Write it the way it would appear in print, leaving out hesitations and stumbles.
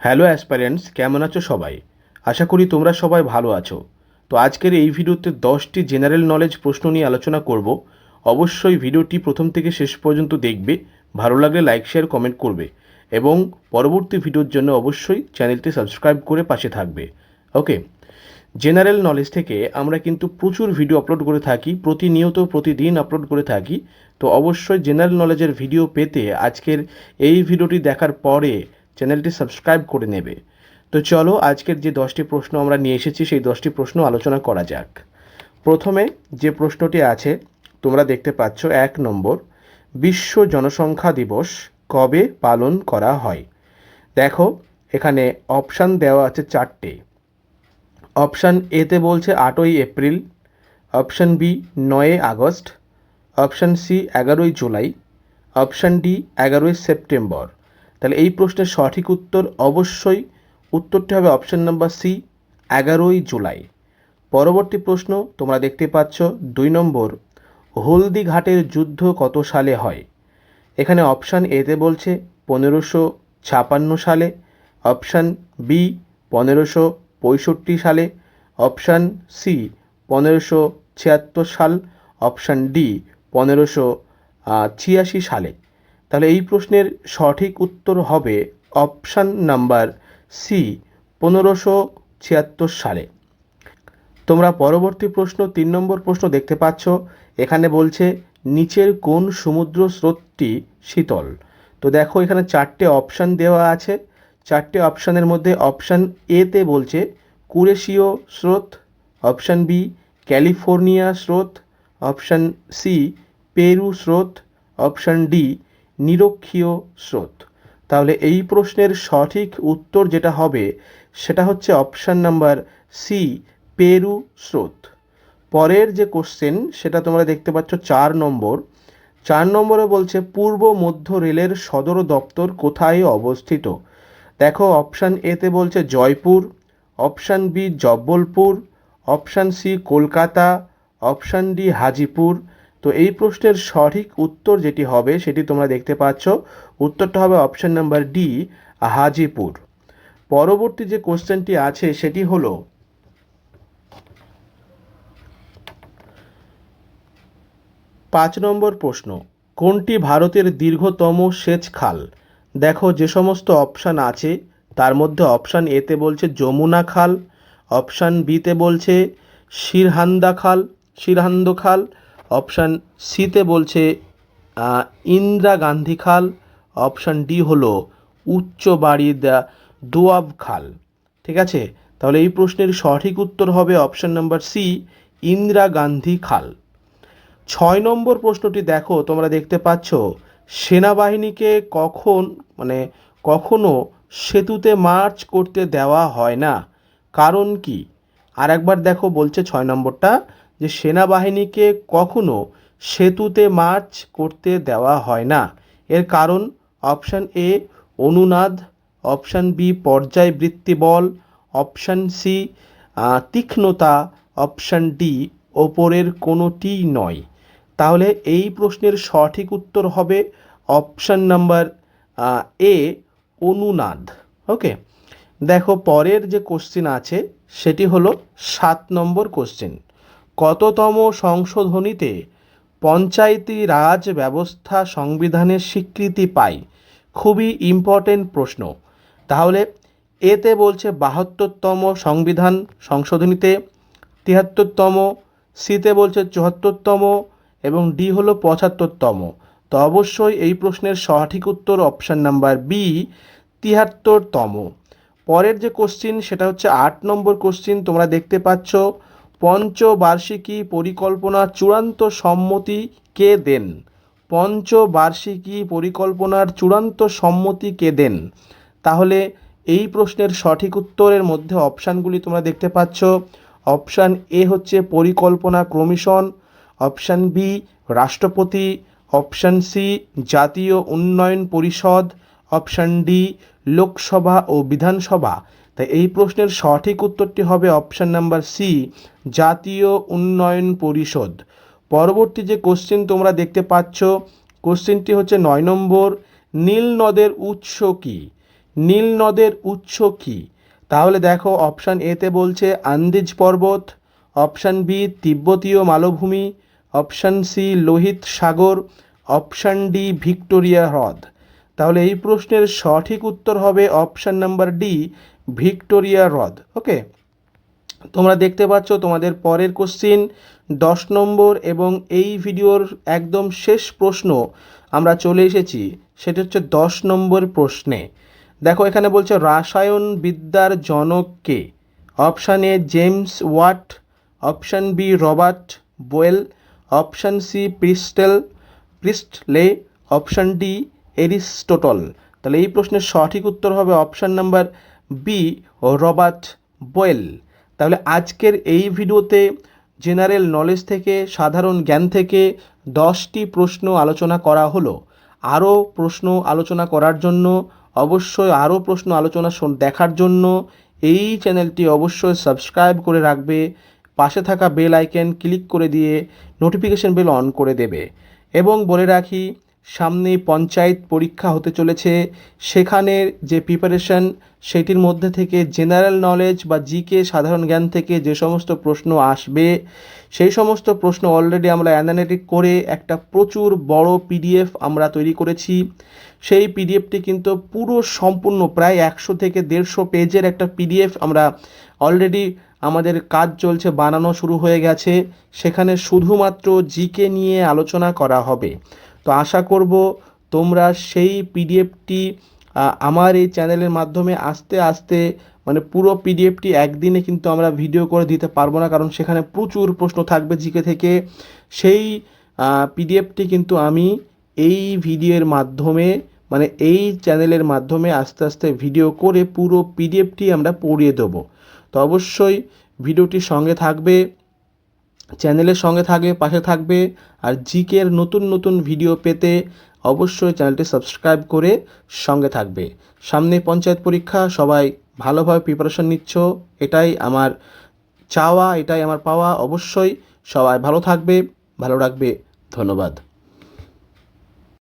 Hello অ্যাসপারেন্টস, কেমন আছো সবাই? আশা করি তোমরা সবাই ভালো আছো। তো আজকের এই ভিডিওতে 10টি জেনারেল নলেজ প্রশ্ন নিয়ে আলোচনা করব। অবশ্যই ভিডিওটি প্রথম থেকে শেষ পর্যন্ত দেখবে। ভালো লাগলে লাইক শেয়ার কমেন্ট করবে এবং পরবর্তী ভিডিওর জন্য অবশ্যই চ্যানেলটি সাবস্ক্রাইব করে পাশে থাকবে। ওকে, জেনারেল নলেজ থেকে আমরা কিন্তু প্রচুর ভিডিও আপলোড করে থাকি, প্রতিনিয়ত প্রতিদিন আপলোড করে থাকি। তো অবশ্যই জেনারেল নলেজের ভিডিও পেতে আজকের এই ভিডিওটি দেখার পরে চ্যানেলটি সাবস্ক্রাইব করে নেবে। তো চলো আজকের যে 10টি প্রশ্ন আমরা নিয়ে এসেছি সেই 10টি প্রশ্ন আলোচনা করা যাক। প্রথমে যে প্রশ্নটি আছে তোমরা দেখতে পাচ্ছ, 1 নম্বর, বিশ্ব জনসংখ্যা দিবস কবে পালন করা হয়? দেখো, এখানে অপশান দেওয়া আছে 4টে। অপশান এতে বলছে 8ই এপ্রিল, অপশান বি 9ই আগস্ট, অপশান সি 11ই জুলাই, অপশান ডি 11ই সেপ্টেম্বর। তাহলে এই প্রশ্নের সঠিক উত্তর অবশ্যই উত্তরটি হবে অপশান নাম্বার সি, 11ই জুলাই। পরবর্তী প্রশ্ন তোমরা দেখতে পাচ্ছ, 2 নম্বর, হলদিঘাটের যুদ্ধ কত সালে হয়? এখানে অপশান এতে বলছে 1556 সালে, অপশান বি 1565 সালে, অপশান সি 1576 সাল, অপশান ডি 1586 সালে। তাহলে এই প্রশ্নের সঠিক উত্তর হবে অপশান নাম্বার সি, 1576 সালে। তোমরা পরবর্তী প্রশ্ন 3 নম্বর প্রশ্ন দেখতে পাচ্ছ। এখানে বলছে নিচের কোন সমুদ্র স্রোতটি শীতল? তো দেখো, এখানে 4টে অপশান দেওয়া আছে। 4টে অপশানের মধ্যে অপশান এতে বলছে কুরেশীয় স্রোত, অপশান বি ক্যালিফোর্নিয়া স্রোত, অপশান সি পেরু স্রোত, অপশান ডি নিরক্ষীয় স্রোত। তাহলে এই প্রশ্নের সঠিক উত্তর যেটা হবে সেটা হচ্ছে অপশান নাম্বার সি, পেরু স্রোত। পরের যে কোশ্চেন সেটা তোমরা দেখতে পাচ্ছ 4 নম্বর। 4 নম্বরে বলছে পূর্ব মধ্য রেলের সদর দপ্তর কোথায় অবস্থিত? দেখো, অপশান এতে বলছে Jaipur, option B Jabalpur, option C Kolkata, option D Hajipur. তো এই প্রশ্নের সঠিক উত্তর যেটি হবে সেটি তোমরা দেখতে পাচ্ছ, উত্তরটা হবে অপশান নাম্বার ডি, হাজিপুর। পরবর্তী যে কোশ্চেনটি আছে সেটি হলো 5 নম্বর প্রশ্ন, কোনটি ভারতের দীর্ঘতম সেচ খাল? দেখো, যে সমস্ত অপশান আছে তার মধ্যে অপশান এতে বলছে যমুনা খাল, অপশান বিতে বলছে সিরহান্দ খাল, অপশান সিতে বলছে ইন্দিরা গান্ধী খাল, অপশান ডি হলো উচ্চ বাড়ি দোয়াব খাল। ঠিক আছে, তাহলে এই প্রশ্নের সঠিক উত্তর হবে option number C, Indira Gandhi খাল। 6 নম্বর প্রশ্নটি দেখো, তোমরা দেখতে পাচ্ছ সেনাবাহিনীকে কখনো সেতুতে মার্চ করতে দেওয়া হয় না, কারণ কি? আর একবার দেখো, বলছে 6 নম্বরটা যে সেনাবাহিনীকে কখনো সেতুতে মার্চ করতে দেওয়া হয় না। এর কারণ অপশান এ অনুনাদ, অপশান বি পর্যায়বৃত্তি বল, অপশান সি তীক্ষ্ণতা, অপশান ডি ওপরের কোনোটিই নয়। তাহলে এই প্রশ্নের সঠিক উত্তর হবে অপশান নাম্বার এ, অনুনাদ। ওকে, দেখো পরের যে কোশ্চেন আছে সেটি হলো 7 নম্বর কোশ্চেন। কততম সংশোধনীতে পঞ্চায়েতি রাজ ব্যবস্থা সংবিধানের স্বীকৃতি পায়? খুবই ইম্পর্টেন্ট প্রশ্ন। তাহলে এতে বলছে 72তম সংবিধান সংশোধনীতে, 73তম, সিতে বলছে 74তম এবং ডি হলো 75তম। তো অবশ্যই এই প্রশ্নের সঠিক উত্তর অপশান নাম্বার বি, 73তম। পরের যে কোশ্চিন সেটা হচ্ছে 8 নম্বর কোশ্চিন। তোমরা দেখতে পাচ্ছ পঞ্চবার্ষিকী পরিকল্পনা চূড়ান্ত সম্মতি কে দেন? পঞ্চবার্ষিকী পরিকল্পনার চূড়ান্ত সম্মতি কে দেন? তাহলে এই প্রশ্নের সঠিক উত্তরের মধ্যে অপশানগুলি তোমরা দেখতে পাচ্ছ। অপশান এ হচ্ছে পরিকল্পনা কমিশন, অপশান বি রাষ্ট্রপতি, অপশান সি জাতীয় উন্নয়ন পরিষদ, অপশান ডি লোকসভা ও বিধানসভা। তাই এই প্রশ্নের সঠিক উত্তরটি হবে অপশান নাম্বার সি, জাতীয় উন্নয়ন পরিষদ। পরবর্তী যে কোশ্চেন তোমরা দেখতে পাচ্ছ, কোশ্চেনটি হচ্ছে 9 নম্বর, নীল নদের উৎস কী? নীল নদের উৎস কি? তাহলে দেখো অপশান এতে বলছে আন্দিজ পর্বত, অপশান বি তিব্বতীয় মালভূমি, অপশান সি লোহিত সাগর, অপশান ডি ভিক্টোরিয়া হ্রদ। তাহলে এই প্রশ্নের সঠিক উত্তর হবে অপশান নাম্বার ডি ভিক্টোরিয়া হ্রদ। ওকে, তোমরা দেখতে পাচ্ছ তোমাদের পরের কোশ্চিন 10 নম্বর এবং এই ভিডিওর একদম শেষ প্রশ্ন আমরা চলে এসেছি, সেটা হচ্ছে 10 নম্বর প্রশ্নে। দেখো এখানে বলছে রসায়ন বিদ্যার জনক কে? Option A James Watt, option B Robert Boyle, option C Priestley, option D Aristotle. তাহলে এই প্রশ্নের সঠিক উত্তর হবে option number B Robert Boyle. তাহলে আজকের এই ভিডিওতে জেনারেল নলেজ থেকে, সাধারণ জ্ঞান থেকে 10টি প্রশ্ন আলোচনা করা হলো। আরও প্রশ্ন আলোচনা করার জন্য, অবশ্যই আরও প্রশ্ন আলোচনা দেখার জন্য এই চ্যানেলটি অবশ্যই সাবস্ক্রাইব করে রাখবে, পাশে থাকা বেল আইকন ক্লিক করে দিয়ে নোটিফিকেশন বেল অন করে দেবে। এবং বলে রাখি, সামনে পঞ্চায়েত পরীক্ষা হতে চলেছে, সেখানের যে প্রিপারেশন সেটির মধ্যে থেকে জেনারেল নলেজ বা জিকে সাধারণ জ্ঞান থেকে যে সমস্ত প্রশ্ন আসবে, সেই সমস্ত প্রশ্ন অলরেডি আমরা অ্যানালিটিক করে একটা প্রচুর বড় পিডিএফ আমরা তৈরি করেছি। সেই পিডিএফটি কিন্তু পুরো সম্পূর্ণ প্রায় 100 থেকে 150 পেজের একটা পিডিএফ আমরা অলরেডি আমাদের কাজ চলছে, বানানো শুরু হয়ে গেছে। সেখানে শুধুমাত্র জিকে নিয়ে আলোচনা করা হবে। তো আশা করব তোমরা সেই পিডিএফটি আমার এই চ্যানেলের মাধ্যমে আস্তে আস্তে, মানে পুরো পিডিএফটি একদিনে কিন্তু আমরা ভিডিও করে দিতে পারবো না, কারণ সেখানে প্রচুর প্রশ্ন থাকবে জিকে থেকে। সেই পিডিএফটি কিন্তু আমি এই ভিডিওর মাধ্যমে, মানে এই চ্যানেলের মাধ্যমে আস্তে আস্তে ভিডিও করে পুরো পিডিএফটি আমরা পড়িয়ে দেবো। তো অবশ্যই ভিডিওটির সঙ্গে থাকবে, চ্যানেলের সঙ্গে থাকবে, পাশে থাকবে। আর জিকের নতুন নতুন ভিডিও পেতে অবশ্যই চ্যানেলটি সাবস্ক্রাইব করে সঙ্গে থাকবে। সামনে পঞ্চায়েত পরীক্ষা, সবাই ভালোভাবে প্রিপারেশন নিচ্ছ, এটাই আমার চাওয়া, এটাই আমার পাওয়া। অবশ্যই সবাই ভালো থাকবে, ভালো রাখবে। ধন্যবাদ।